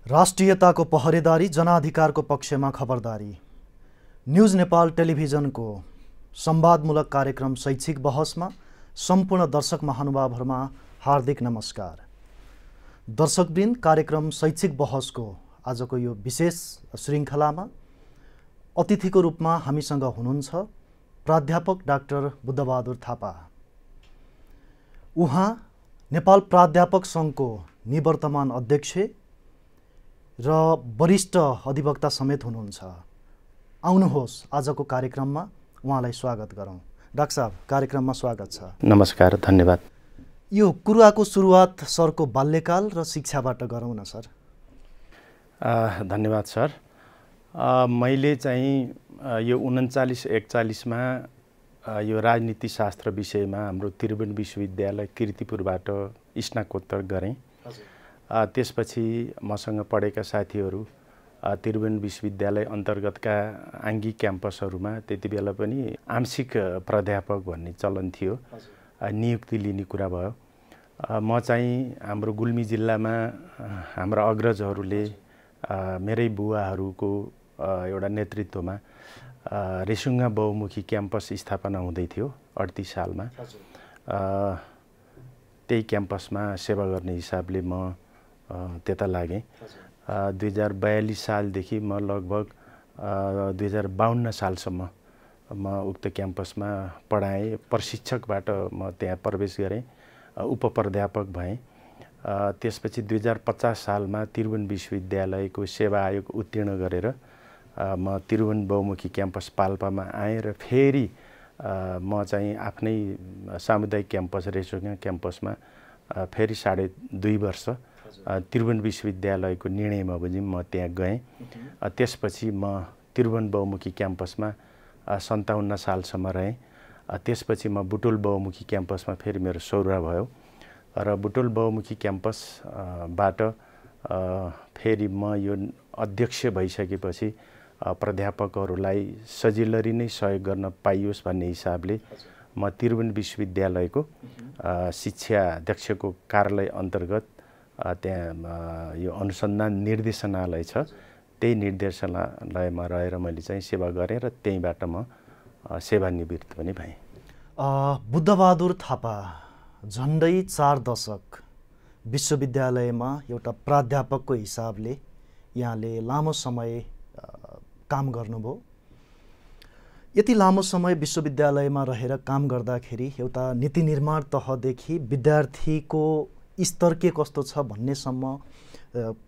राष्ट्रियताको पहरेदारी, जनाधिकारको पक्षमा खबरदारी। न्युज नेपाल टेलिभिजनको संवादमूलक कार्यक्रम शैक्षिक बहसमा सम्पूर्ण दर्शक महानुभावहरूमा हार्दिक नमस्कार। दर्शकवृन्द, कार्यक्रम शैक्षिक बहसको आजको यो विशेष श्रृङ्खलामा अतिथिको रूपमा हामीसँग हुनुहुन्छ प्राध्यापक डाक्टर बुद्धबहादुर थापा। उहाँ नेपाल प्राध्यापक सङ्घको निवर्तमान अध्यक्ष र वरिष्ठ अधिवक्ता समेत हुनुहुन्छ। आउनुहोस् आजको कार्यक्रममा उहाँलाई स्वागत गरौँ। डाक्टर साहब, कार्यक्रममा स्वागत छ। नमस्कार, धन्यवाद। यो कुराको सुरुवात सरको बाल्यकाल र शिक्षाबाट गरौँ न सर। धन्यवाद सर। मैले चाहिँ यो 39-41मा यो राजनीति शास्त्र विषयमा हाम्रो त्रिभुवन विश्वविद्यालय कीर्तिपुरबाट स्नातकोत्तर गरेँ। त्यसपछि मसँग पढेका साथीहरू त्रिभुवन विश्वविद्यालय अन्तर्गतका आङ्गिक क्याम्पसहरूमा त्यति बेला पनि आंशिक प्राध्यापक भन्ने चलन थियो, नियुक्ति लिने कुरा भयो। म चाहिँ हाम्रो गुल्मी जिल्लामा हाम्रा अग्रजहरूले मेरै बुवाहरूको एउटा नेतृत्वमा रेसुङ्गा बहुमुखी क्याम्पस स्थापना हुँदै थियो 38 सालमा। त्यही क्याम्पसमा सेवा गर्ने हिसाबले म त्यता लागेँ। 2042 सालदेखि म लगभग 2052 सालसम्म म उक्त क्याम्पसमा पढाएँ। प्रशिक्षकबाट म त्यहाँ प्रवेश गरेँ, उपप्राध्यापक भएँ। त्यसपछि 2050 सालमा त्रिभुवन विश्वविद्यालयको सेवा आयोग उत्तीर्ण गरेर म त्रिभुवन बहुमुखी क्याम्पस पाल्पामा आएँ र फेरि म चाहिँ आफ्नै सामुदायिक क्याम्पस रेसुङ्गा क्याम्पसमा फेरि 2.5 वर्ष त्रिभुवन विश्वविद्यालयको निर्णयमा बमोजिम म त्यहाँ गएँ। त्यसपछि म त्रिभुवन बहुमुखी क्याम्पसमा 57 सालसम्म रहेँ। त्यसपछि म बुटोल बहुमुखी क्याम्पसमा फेरि मेरो सौरा भयो र बुटोल बहुमुखी क्याम्पसबाट फेरि म यो अध्यक्ष भइसकेपछि प्राध्यापकहरूलाई सजिलरी नै सहयोग गर्न पाइयोस् भन्ने हिसाबले म त्रिभुवन विश्वविद्यालयको शिक्षा अध्यक्षको कार्यालय अन्तर्गत त्यहाँ यो अनुसन्धान निर्देशनालय छ, त्यही निर्देशनालयमा रहेर मैले चाहिँ सेवा गरेँ र त्यहीँबाट म सेवानिवृत्त पनि भएँ। बुद्धबहादुर थापा झन्डै 4 दशक विश्वविद्यालयमा एउटा प्राध्यापकको हिसाबले यहाँले लामो समय काम गर्नुभयो। यति लामो समय विश्वविद्यालयमा रहेर काम गर्दाखेरि एउटा नीति निर्माण तहदेखि विद्यार्थीको स्तर के कस्तो छ भन्नेसम्म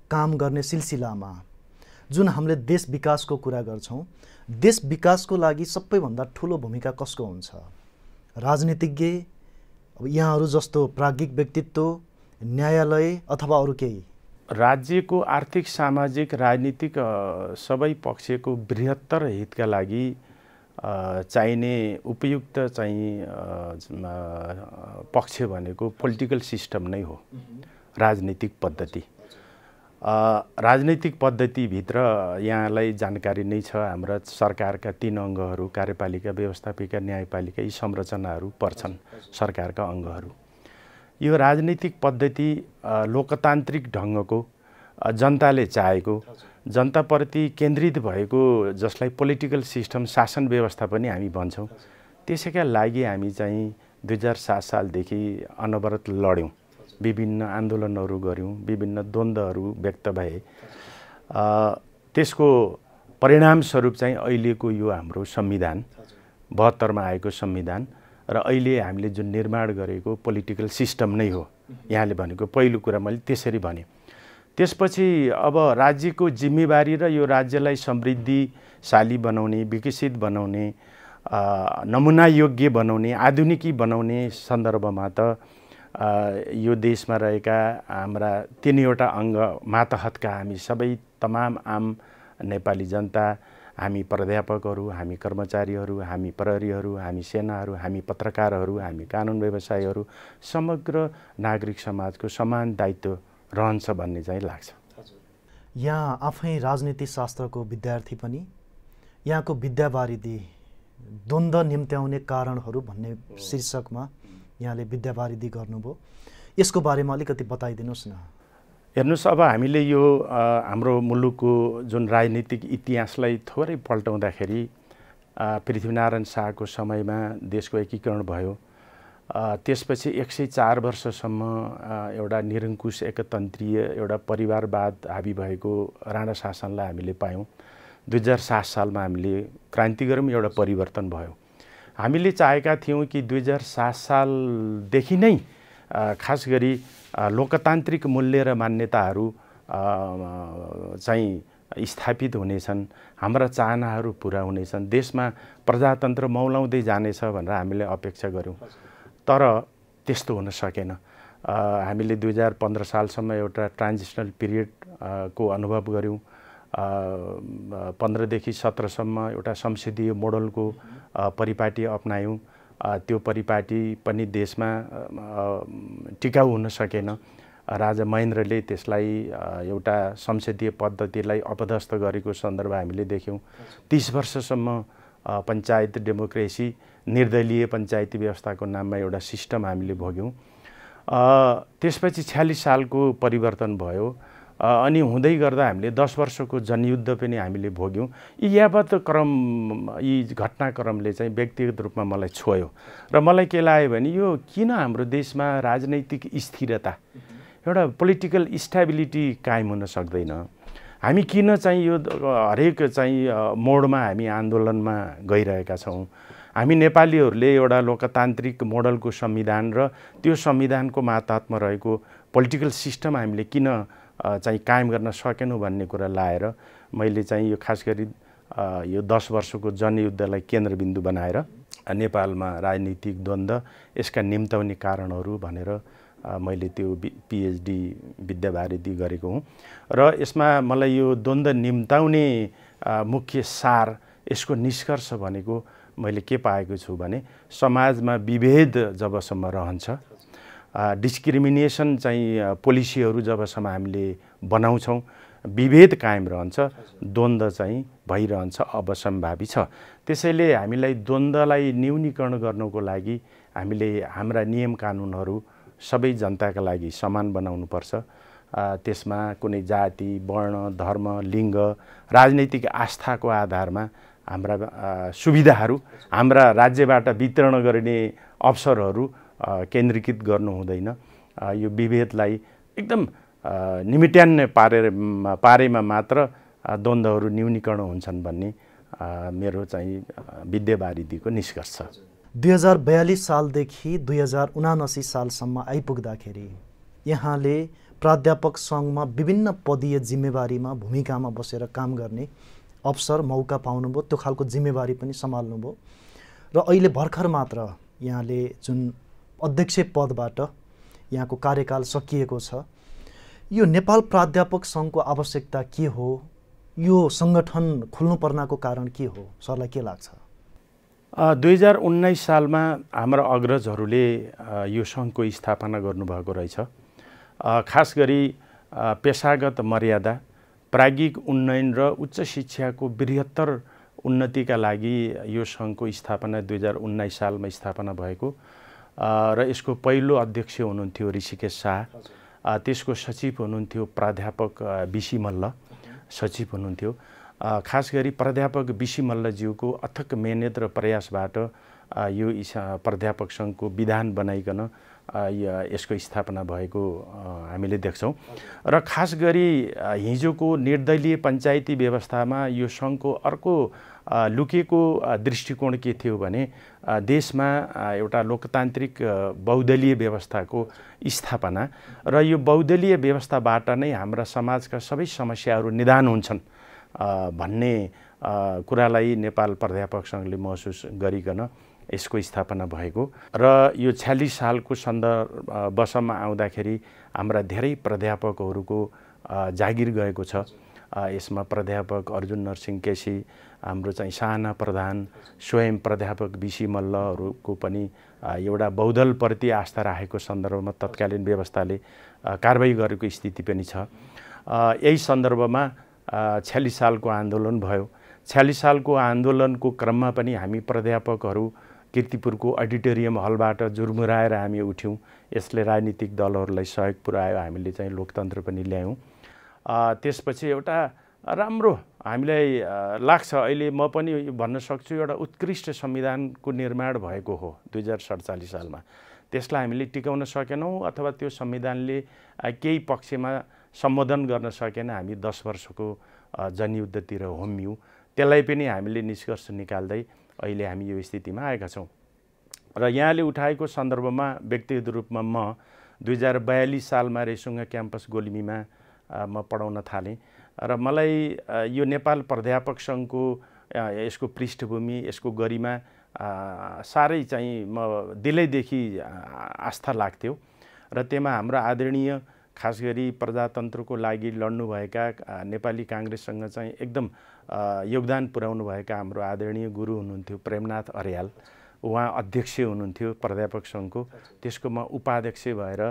काम गर्ने सिलसिलामा जुन हामीले देश विकासको कुरा गर्छौँ, देश विकासको लागि सबैभन्दा ठुलो भूमिका कसको हुन्छ? राजनीतिज्ञ, अब यहाँहरू जस्तो प्राज्ञिक व्यक्तित्व, न्यायालय अथवा अरू केही? राज्यको आर्थिक, सामाजिक, राजनीतिक सबै पक्षको बृहत्तर हितका लागि चाहिने उपयुक्त चाहिँ पक्ष भनेको पोलिटिकल सिस्टम नै हो, राजनीतिक पद्धति। राजनीतिक पद्धतिभित्र यहाँलाई जानकारी नै छ, हाम्रा सरकारका 3 अङ्गहरू कार्यपालिका, व्यवस्थापिका, न्यायपालिका, यी संरचनाहरू पर्छन् सरकारका अङ्गहरू। यो राजनीतिक पद्धति लोकतान्त्रिक ढङ्गको, जनताले चाहेको, जनताप्रति केन्द्रित भएको, जसलाई पोलिटिकल सिस्टम, शासन व्यवस्था पनि हामी भन्छौँ। त्यसैका लागि हामी चाहिँ 2007 सालदेखि अनवरत लड्यौँ, विभिन्न आन्दोलनहरू गऱ्यौँ, विभिन्न द्वन्द्वहरू व्यक्त भए। त्यसको परिणामस्वरूप चाहिँ अहिलेको यो हाम्रो संविधान, 72मा आएको संविधान र अहिले हामीले जुन निर्माण गरेको पोलिटिकल सिस्टम नै हो। यहाँले भनेको पहिलो कुरा मैले त्यसरी भने। त्यसपछि अब राज्यको जिम्मेवारी र यो राज्यलाई समृद्धिशाली बनाउने, विकसित बनाउने, नमुना योग्य बनाउने, आधुनिकी बनाउने सन्दर्भमा त यो देशमा रहेका हाम्रा 3वटा अङ्ग मातहतका हामी सबै तमाम आम नेपाली जनता, हामी प्राध्यापकहरू, हामी कर्मचारीहरू, हामी प्रहरीहरू, हामी सेनाहरू, हामी पत्रकारहरू, हामी कानुन व्यवसायीहरू, समग्र नागरिक समाजको समान दायित्व रहन्छ भन्ने चाहिँ लाग्छ। यहाँ आफै राजनीति शास्त्रको विद्यार्थी पनि, यहाँको विद्यावारिधि द्वन्द्व निम्त्याउने कारणहरू भन्ने शीर्षकमा यहाँले विद्यावारिधि गर्नुभयो। यसको बारेमा अलिकति बताइदिनुहोस् न। हेर्नुहोस्, अब हामीले यो हाम्रो मुलुकको जुन राजनीतिक इतिहासलाई थोरै पल्टाउँदाखेरि पृथ्वीनारायण शाहको समयमा देशको एकीकरण भयो। त्यसपछि 104 वर्षसम्म एउटा निरङ्कुश एकतन्त्रीय एउटा परिवारवाद हाबी भएको राणा शासनलाई हामीले पायौँ। 2007 सालमा हामीले क्रान्ति गऱ्यौँ, एउटा परिवर्तन भयो। हामीले चाहेका थियौँ कि 2007 सालदेखि नै खास गरी लोकतान्त्रिक मूल्य र मान्यताहरू चाहिँ स्थापित हुनेछन्, हाम्रा चाहनाहरू पुरा हुनेछन्, देशमा प्रजातन्त्र मौलाउँदै जानेछ भनेर हामीले अपेक्षा गऱ्यौँ। तर त्यस्तो हुन सकेन। हामीले 2015 सालसम्म एउटा ट्रान्जिसनल पिरियड को अनुभव गऱ्यौँ। 15 देखि 17 सम्म एउटा संसदीय मोडलको परिपाटी अपनायौँ। त्यो परिपाटी पनि देशमा टिकाउ हुन सकेन। राजा महेन्द्रले त्यसलाई एउटा संसदीय पद्धतिलाई अपदस्थ गरेको सन्दर्भ हामीले देख्यौँ। 30 वर्षसम्म पञ्चायत डेमोक्रेसी, निर्दलीय पञ्चायती व्यवस्थाको नाममा एउटा सिस्टम हामीले भोग्यौँ। त्यसपछि 46 सालको परिवर्तन भयो। अनि हुँदै गर्दा हामीले 10 वर्षको जनयुद्ध पनि हामीले भोग्यौँ। यी यावत क्रम, यी घटनाक्रमले चाहिँ व्यक्तिगत रूपमा मलाई छोयो र मलाई के लाग्यो भने यो किन हाम्रो देशमा राजनैतिक स्थिरता, एउटा पोलिटिकल स्टेबिलिटी कायम हुन सक्दैन? हामी किन चाहिँ यो हरेक चाहिँ मोडमा हामी आन्दोलनमा गइरहेका छौँ? हामी नेपालीहरूले एउटा लोकतान्त्रिक मोडलको संविधान र त्यो संविधानको मातहतमा रहेको पोलिटिकल सिस्टम हामीले किन चाहिँ कायम गर्न सकेनौँ भन्ने कुरा लाएर मैले चाहिँ यो खास गरी यो 10 वर्षको जनयुद्धलाई केन्द्रबिन्दु बनाएर नेपालमा राजनीतिक द्वन्द्व, यसका निम्ताउने कारणहरू भनेर मैले त्यो पिएचडी विद्यावारिधि गरेको हुँ। र यसमा मलाई यो द्वन्द्व निम्ताउने मुख्य सार, यसको निष्कर्ष भनेको मैले के पाएको छु भने समाजमा विभेद जबसम्म रहन्छ, डिस्क्रिमिनेसन चाहिँ पोलिसीहरू जबसम्म हामीले बनाउँछौँ, विभेद कायम रहन्छ, द्वन्द्व चाहिँ भइरहन्छ, अवसम्भावी छ। त्यसैले हामीलाई द्वन्द्वलाई न्यूनीकरण गर्नको लागि हामीले हाम्रा नियम कानुनहरू सबै जनताका लागि समान बनाउनुपर्छ। त्यसमा कुनै जाति, वर्ण, धर्म, लिङ्ग, राजनैतिक आस्थाको आधारमा हाम्रा सुविधाहरू, हाम्रा राज्यबाट वितरण गर्ने अवसरहरू केन्द्रीकृत गर्नु हुँदैन। यो विभेदलाई एकदम निमिट्यान्ने पारेमा मात्र द्वन्द्वहरू न्यूनीकरण हुन्छन् भन्ने मेरो चाहिँ विद्यावारिधिको निष्कर्ष छ। 2042 सालदेखि 2079 सालसम्म आइपुग्दाखेरि यहाँले प्राध्यापक सङ्घमा विभिन्न पदीय जिम्मेवारीमा, भूमिकामा बसेर काम गर्ने अवसर, मौका पाउनुभयो। त्यो खालको जिम्मेवारी पनि सम्हाल्नुभयो र अहिले भर्खर मात्र यहाँले जुन अध्यक्ष पदबाट यहाँको कार्यकाल सकिएको छ, यो नेपाल प्राध्यापक सङ्घको आवश्यकता के हो? यो सङ्गठन खुल्नुपर्नको कारण के हो? सरलाई के लाग्छ? 2019 सालमा हाम्रा अग्रजहरूले यो सङ्घको स्थापना गर्नुभएको रहेछ। खास गरी पेसागत मर्यादा, प्राज्ञिक उन्नयन र उच्च शिक्षाको बृहत्तर उन्नतिका लागि यो सङ्घको स्थापना 2019 सालमा स्थापना भएको र यसको पहिलो अध्यक्ष हुनुहुन्थ्यो ऋषिकेश शाह। त्यसको सचिव हुनुहुन्थ्यो प्राध्यापक बिसी मल्ल, सचिव हुनुहुन्थ्यो। खास गरी प्राध्यापक बिसी मल्लज्यूको अथक मेहनत र प्रयासबाट यो प्राध्यापक सङ्घको विधान बनाइकन यसको स्थापना भएको हामीले देख्छौँ। र खास गरी हिजोको निर्दलीय पञ्चायती व्यवस्थामा यो सङ्घको अर्को लुकेको दृष्टिकोण के थियो भने देशमा एउटा लोकतान्त्रिक बहुदलीय व्यवस्थाको स्थापना र यो बहुदलीय व्यवस्थाबाट नै हाम्रा समाजका सबै समस्याहरू निदान हुन्छन् भन्ने कुरालाई नेपाल प्राध्यापक सङ्घले महसुस गरिकन यसको स्थापना भएको र यो 46 सालको वर्षमा आउँदाखेरि हाम्रा धेरै प्राध्यापकहरूको जागिर गएको छ। यसमा प्राध्यापक अर्जुन नरसिंह केसी, हाम्रो चाहिँ साना प्रधान, स्वयं प्राध्यापक बिसी मल्लहरूको पनि एउटा बहुदलप्रति आस्था राखेको सन्दर्भमा तत्कालीन व्यवस्थाले कारबाही गरेको स्थिति पनि छ। यही सन्दर्भमा 46 सालको आन्दोलन भयो। 46 सालको आन्दोलनको क्रममा पनि हामी प्राध्यापकहरू कीर्तिपुरको अडिटोरियम हलबाट जुर्मुराएर हामी उठ्यौँ। यसले राजनीतिक दलहरूलाई सहयोग पुर्यायो, हामीले चाहिँ लोकतन्त्र पनि ल्यायौँ। त्यसपछि एउटा राम्रो हामीलाई लाग्छ, अहिले म पनि भन्न सक्छु एउटा उत्कृष्ट संविधानको निर्माण भएको हो 2047 सालमा। त्यसलाई हामीले टिकाउन सकेनौँ अथवा त्यो संविधानले केही पक्षमा सम्बोधन गर्न सकेन। हामी 10 वर्षको जनयुद्धतिर होमियौँ। त्यसलाई पनि हामीले निष्कर्ष निकाल्दै अहिले हामी यो स्थितिमा आएका छौँ। र यहाँले उठाएको सन्दर्भमा व्यक्तिगत रूपमा म 2042 सालमा रेसुङ्गा क्याम्पस गोल्मीमा म पढाउन थालेँ र मलाई यो नेपाल प्राध्यापक सङ्घको यसको पृष्ठभूमि, यसको गरिमा साह्रै चाहिँ म दिलैदेखि आस्था लाग्थ्यो। र त्यसमा हाम्रो आदरणीय खास गरी प्रजातन्त्रको लागि लड्नुभएका नेपाली काङ्ग्रेससँग चाहिँ एकदम योगदान पुर्याउनुभएका हाम्रो आदरणीय गुरु हुनुहुन्थ्यो प्रेमनाथ अर्याल। उहाँ अध्यक्ष हुनुहुन्थ्यो प्राध्यापक सङ्घको। त्यसको म उपाध्यक्ष भएर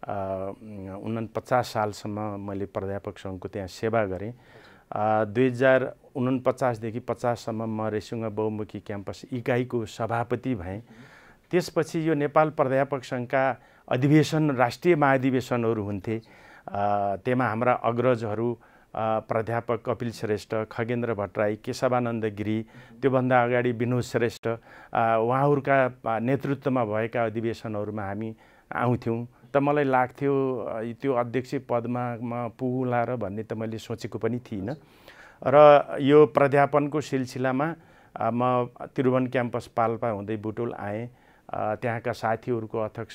49 सालसम्म मैले प्राध्यापक सङ्घको त्यहाँ सेवा गरेँ। 2049 देखि 50 सम्म म रेसुङ्गा बहुमुखी क्याम्पस इकाइको सभापति भएँ। त्यसपछि यो नेपाल प्राध्यापक सङ्घका अधिवेशन, राष्ट्रिय महाधिवेशनहरू हुन्थे। त्यसमा हाम्रा अग्रजहरू प्राध्यापक कपिल श्रेष्ठ, खगेन्द्र भट्टराई, केशवानन्द गिरी, त्योभन्दा अगाडि विनोद श्रेष्ठ, उहाँहरूका नेतृत्वमा भएका अधिवेशनहरूमा हामी आउँथ्यौँ। त मलाई लाग्थ्यो त्यो अध्यक्ष पदमा म पुगुला र भन्ने त मैले सोचेको पनि थिइनँ। र यो प्राध्यापनको सिलसिलामा म त्रिभुवन क्याम्पस पाल्पा हुँदै बुटोल आएँ। त्यहाँका साथीहरूको अथक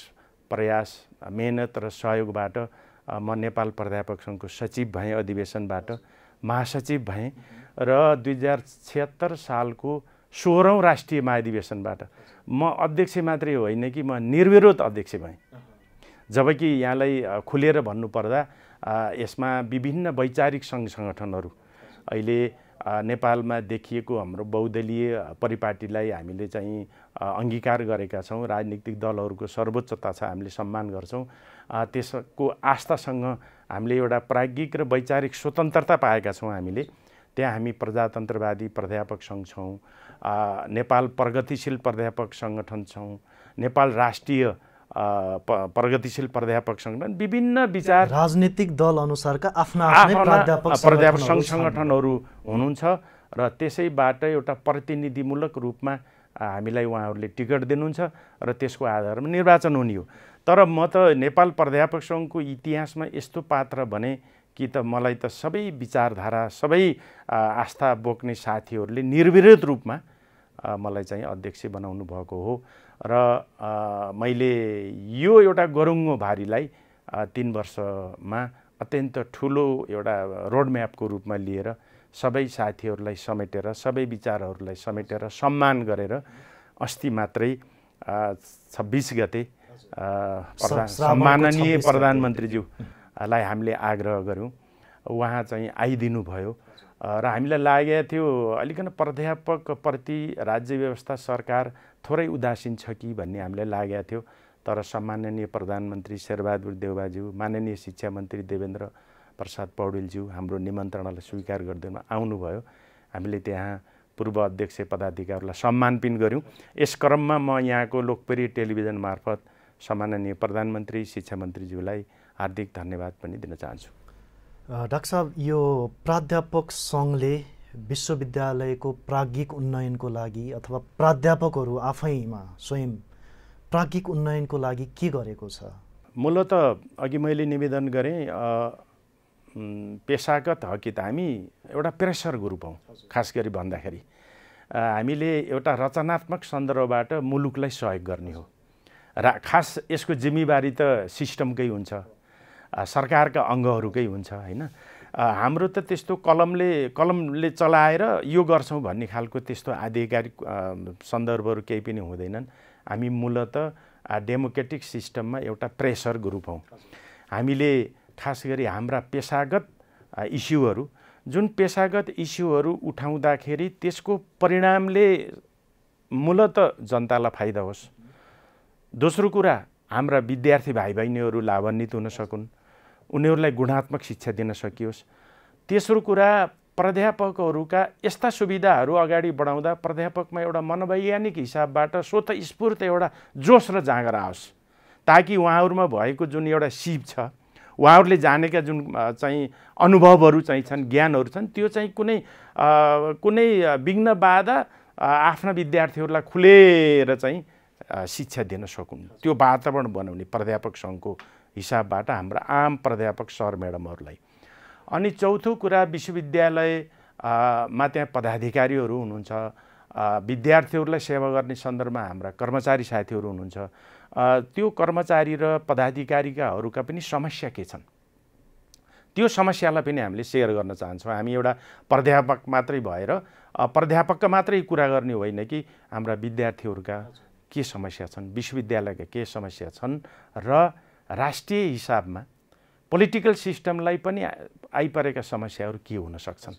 प्रयास, मेहनत र सहयोगबाट म नेपाल प्राध्यापक सङ्घको सचिव भएँ, अधिवेशनबाट महासचिव भएँ र 2076 सालको 16औं राष्ट्रिय महाधिवेशनबाट म अध्यक्ष मात्रै होइन कि म निर्विरोध अध्यक्ष भएँ। जबकि यहाँलाई खुलेर भन्नुपर्दा यसमा विभिन्न वैचारिक सङ्घ सङ्गठनहरू अहिले नेपालमा देखिएको हाम्रो बहुदलीय परिपाटीलाई हामीले चाहिँ अङ्गीकार गरेका छौँ। राजनीतिक दलहरूको सर्वोच्चता छ, हामीले सम्मान गर्छौँ। त्यसको आस्थासँग हामीले एउटा प्राज्ञिक र वैचारिक स्वतन्त्रता पाएका छौँ। हामीले त्यहाँ हामी प्रजातन्त्रवादी प्राध्यापक सङ्घ छौँ, नेपाल प्रगतिशील प्राध्यापक सङ्गठन छौँ, नेपाल राष्ट्रिय प्रगतिशील प्राध्यापक सङ्गठन, विभिन्न विचार राजनीतिक दल अनुसारका आफ्ना प्राध्यापक सङ्घ सङ्गठनहरू हुनुहुन्छ। र त्यसैबाट एउटा प्रतिनिधिमूलक रूपमा हामीलाई उहाँहरूले टिकट दिनुहुन्छ र त्यसको आधारमा निर्वाचन हुने हो। तर म त नेपाल प्राध्यापक सङ्घको इतिहासमा यस्तो पात्र बने कि त मलाई त सबै विचारधारा, सबै आस्था बोक्ने साथीहरूले निर्विरोध रूपमा मलाई चाहिँ अध्यक्ष बनाउनु भएको हो। र मैले यो एउटा गरुङ्गो भारीलाई 3 वर्षमा अत्यन्त ठुलो एउटा रोडम्यापको रूपमा लिएर सबै साथीहरूलाई समेटेर, सबै विचारहरूलाई समेटेर, सम्मान गरेर अस्ति मात्रै 26 गते सम्माननीय प्रधानमन्त्रीज्यूलाई हामीले आग्रह गऱ्यौँ। उहाँ चाहिँ आइदिनु भयो र हामीलाई लागेको थियो अलिकन प्राध्यापकप्रति राज्य व्यवस्था सरकार थोरै उदासीन छ कि भन्ने हामीलाई लागेको थियो। तर सम्माननीय प्रधानमन्त्री शेरबहादुर देउवाज्यू, माननीय शिक्षा मन्त्री देवेन्द्र प्रसाद पौडेलज्यू हाम्रो निमन्त्रणालाई स्वीकार गरिदिनु आउनुभयो। हामीले त्यहाँ पूर्व अध्यक्ष पदाधिकारीहरूलाई सम्मान पनि गऱ्यौँ। यस क्रममा म यहाँको लोकप्रिय टेलिभिजन मार्फत सम्माननीय प्रधानमन्त्री, शिक्षा मन्त्रीज्यूलाई हार्दिक धन्यवाद पनि दिन चाहन्छु। डाक्टर साहब, यो प्राध्यापक सङ्घले विश्वविद्यालयको प्राज्ञिक उन्नयनको लागि अथवा प्राध्यापकहरू आफैमा स्वयं प्राज्ञिक उन्नयनको लागि के गरेको छ? मूलत अघि मैले निवेदन गरेँ, पेसागत हकित हामी एउटा प्रेसर ग्रुप हौँ। खास गरी भन्दाखेरि हामीले एउटा रचनात्मक सन्दर्भबाट मुलुकलाई सहयोग गर्ने हो। खास यसको जिम्मेवारी त सिस्टमकै हुन्छ, सरकारका अङ्गहरूकै हुन्छ हैन। हाम्रो त त्यस्तो कलमले चलाएर यो गर्छौँ भन्ने खालको त्यस्तो आधिकारिक सन्दर्भहरू केही पनि हुँदैनन्। हामी मूलत डेमोक्रेटिक सिस्टममा एउटा प्रेसर ग्रुप हौँ। हामीले खास गरी हाम्रा पेसागत इस्युहरू, जुन पेसागत इस्युहरू उठाउँदाखेरि त्यसको परिणामले मूलत जनतालाई फाइदा होस्। दोस्रो कुरा, हाम्रा विद्यार्थी भाइ बहिनीहरू लाभान्वित हुन सकुन्, उनीहरूलाई गुणात्मक शिक्षा दिन सकियोस्। तेस्रो कुरा, प्राध्यापकहरूका यस्ता सुविधाहरू अगाडि बढाउँदा प्राध्यापकमा एउटा मनोवैज्ञानिक हिसाबबाट स्वतस्फूर्त एउटा जोस र जाँगर आओस्, ताकि उहाँहरूमा भएको जुन एउटा सिप छ, उहाँहरूले जानेका जुन चाहिँ अनुभवहरू चाहिँ छन्, ज्ञानहरू छन्, त्यो चाहिँ कुनै विघ्न बाधा आफ्ना विद्यार्थीहरूलाई खुलेर चाहिँ शिक्षा दिन सकुन्, त्यो वातावरण बनाउने प्राध्यापक सङ्घको हिसाबबाट हाम्रा आम प्राध्यापक सर म्याडमहरूलाई। अनि चौथो कुरा, विश्वविद्यालयमा त्यहाँ पदाधिकारीहरू हुनुहुन्छ, विद्यार्थीहरूलाई सेवा गर्ने सन्दर्भमा हाम्रा कर्मचारी साथीहरू हुनुहुन्छ, त्यो कर्मचारी र पदाधिकारीकाहरूका पनि समस्या के छन्, त्यो समस्यालाई पनि हामीले सेयर गर्न चाहन्छौँ। हामी एउटा प्राध्यापक मात्रै भएर प्राध्यापकका मात्रै कुरा गर्ने होइन कि हाम्रा विद्यार्थीहरूका के समस्या छन्, विश्वविद्यालयका के समस्या छन् र राष्ट्रिय हिसाबमा पोलिटिकल सिस्टमलाई पनि आइपरेका समस्याहरू के हुन सक्छन्,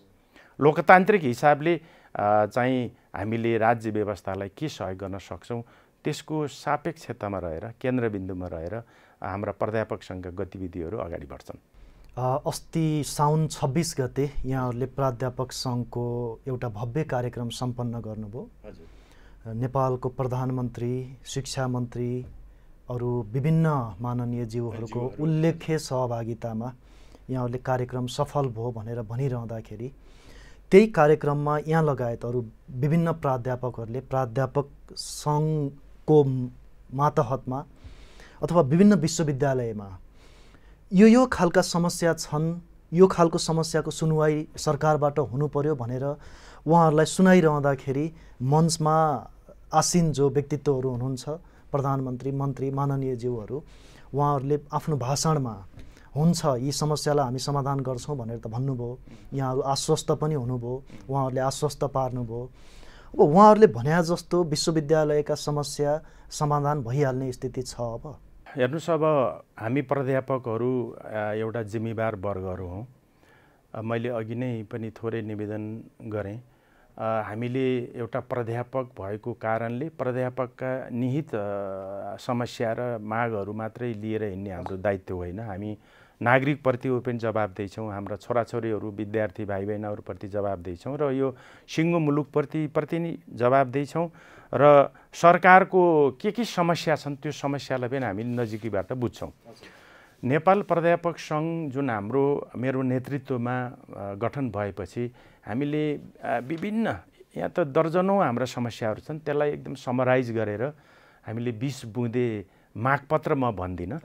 लोकतान्त्रिक हिसाबले चाहिँ हामीले राज्य व्यवस्थालाई के सहयोग गर्न सक्छौँ, त्यसको सापेक्षतामा रहेर, केन्द्रबिन्दुमा रहेर हाम्रा प्राध्यापक सङ्घका गतिविधिहरू अगाडि बढ्छन्। अस्ति साउन 26 गते यहाँहरूले प्राध्यापक सङ्घको एउटा भव्य कार्यक्रम सम्पन्न गर्नुभयो। नेपालको प्रधानमन्त्री, शिक्षा मन्त्री, अरू विभिन्न माननीय ज्यूहरूको उल्लेख्य सहभागितामा यहाँहरूले कार्यक्रम सफल भयो भनेर भनिरहँदाखेरि त्यही कार्यक्रममा यहाँ लगायत अरू विभिन्न प्राध्यापकहरूले प्राध्यापक सङ्घको मातहतमा अथवा विभिन्न विश्वविद्यालयमा यो खालका समस्या छन्, यो खालको समस्याको सुनवाई सरकारबाट हुनु पर्यो भनेर उहाँहरूलाई सुनाइरहँदाखेरि मञ्चमा आसीन जो व्यक्तित्वहरू हुनुहुन्छ, प्रधानमन्त्री, मन्त्री, माननीय ज्यूहरू, उहाँहरूले आफ्नो भाषणमा हुन्छ यी समस्यालाई हामी समाधान गर्छौँ भनेर त भन्नुभयो। यहाँहरू आश्वस्त पनि हुनुभयो, उहाँहरूले आश्वस्त पार्नुभयो। अब उहाँहरूले भने जस्तो विश्वविद्यालयका समस्या समाधान भइहाल्ने स्थिति छ। अब हेर्नुहोस्, अब हामी प्राध्यापकहरू एउटा जिम्मेवार वर्गहरू हौँ। मैले अघि नै पनि थोरै निवेदन गरेँ, हामीले एउटा प्राध्यापक भएको कारणले प्राध्यापकका निहित समस्या र मागहरू मात्रै लिएर हिँड्ने हाम्रो दायित्व होइन। हामी नागरिकप्रति पनि जवाबदेही छौँ, हाम्रा छोराछोरीहरू, विद्यार्थी भाइ बहिनीहरूप्रति जवाबदेही छौँ र यो सिङ्गो मुलुकप्रति नि जवाबदेही छौँ र सरकारको के समस्या छन् त्यो समस्यालाई पनि हामी नजिकैबाट बुझ्छौँ। नेपाल प्राध्यापक सङ्घ जुन मेरो नेतृत्वमा गठन भएपछि हामीले विभिन्न, यहाँ त दर्जनौँ हाम्रा समस्याहरू छन्, त्यसलाई एकदम समराइज गरेर हामीले 20 बुँदे मागपत्र म भन्दिनँ,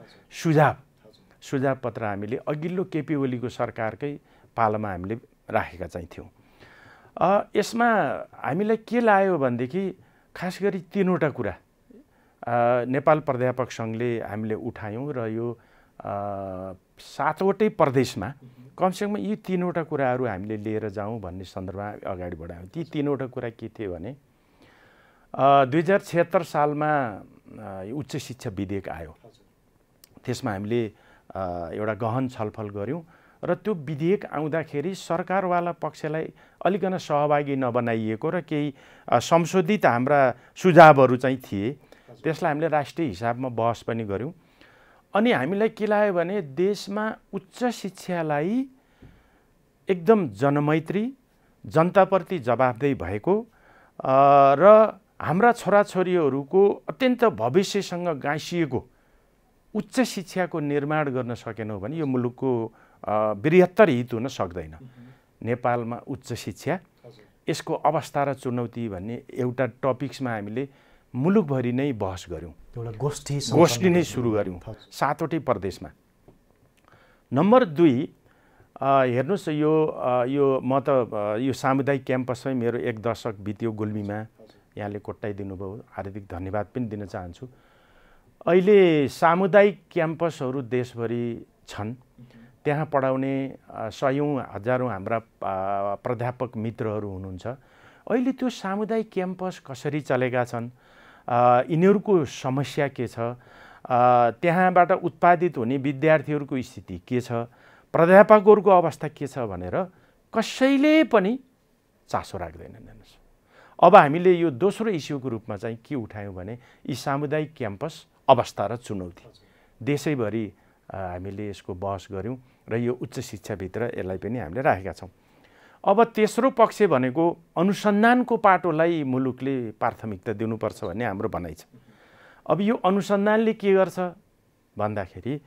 सुझाव पत्र हामीले अघिल्लो केपी ओलीको सरकारकै पालामा हामीले राखेका चाहिँ थियौँ। यसमा हामीलाई के लाग्यो भनेदेखि खास गरी 3वटा कुरा नेपाल प्राध्यापक सङ्घले हामीले उठायौँ र यो 7वटै प्रदेशमा कमसेकम यी 3वटा कुराहरू हामीले लिएर जाउँ भन्ने सन्दर्भमा अगाडि बढायौँ। ती 3वटा कुरा के थियो भने 2076 सालमा उच्च शिक्षा विधेयक आयो। त्यसमा हामीले एउटा गहन छलफल गऱ्यौँ र त्यो विधेयक आउँदाखेरि सरकारवाला पक्षलाई अलिकन सहभागी नबनाइएको र केही संशोधित हाम्रा सुझावहरू चाहिँ थिए, त्यसलाई हामीले राष्ट्रिय हिसाबमा बहस पनि गऱ्यौँ। अनि हामीलाई के लाग्यो भने देशमा उच्च शिक्षालाई एकदम जनमैत्री, जनताप्रति जवाबदेही भएको र हाम्रा छोराछोरीहरूको अत्यन्त भविष्यसँग गाँसिएको उच्च शिक्षाको निर्माण गर्न सकेनौँ भने यो मुलुकको बृहत्तर हित हुन सक्दैन। नेपालमा उच्च शिक्षा, यसको अवस्था र चुनौती भन्ने एउटा टपिक्समा हामीले मुलुकभरि नै बहस गऱ्यौँ, एउटा गोष्ठी नै सुरु गऱ्यौँ 7वटै प्रदेशमा। नम्बर 2, हेर्नुहोस्, म त यो सामुदायिक क्याम्पसमै मेरो 1 दशक बित्यो गुल्मीमा, यहाँले कोट्टाइदिनु भयो, हार्दिक धन्यवाद पनि दिन चाहन्छु। अहिले सामुदायिक क्याम्पसहरू देशभरि छन्, त्यहाँ पढाउने सयौँ हजारौँ हाम्रा प्राध्यापक मित्रहरू हुनुहुन्छ। अहिले त्यो सामुदायिक क्याम्पस कसरी चलेका छन्, यिनीहरूको समस्या के छ, त्यहाँबाट उत्पादित हुने विद्यार्थीहरूको स्थिति के छ, प्राध्यापकहरूको अवस्था के छ भनेर कसैले पनि चासो राख्दैनन्। हेर्नुहोस्, अब हामीले यो दोस्रो इस्युको रूपमा चाहिँ के उठायौँ भने यी सामुदायिक क्याम्पस अवस्था र चुनौती, देशैभरि हामीले यसको बहस गऱ्यौँ र यो उच्च शिक्षाभित्र यसलाई पनि हामीले राखेका छौँ। अब तेस्रो पक्ष भनेको अनुसन्धानको पाटोलाई मुलुकले प्राथमिकता दिनुपर्छ भन्ने हाम्रो भनाइ छ। अब यो अनुसन्धानले के गर्छ भन्दाखेरि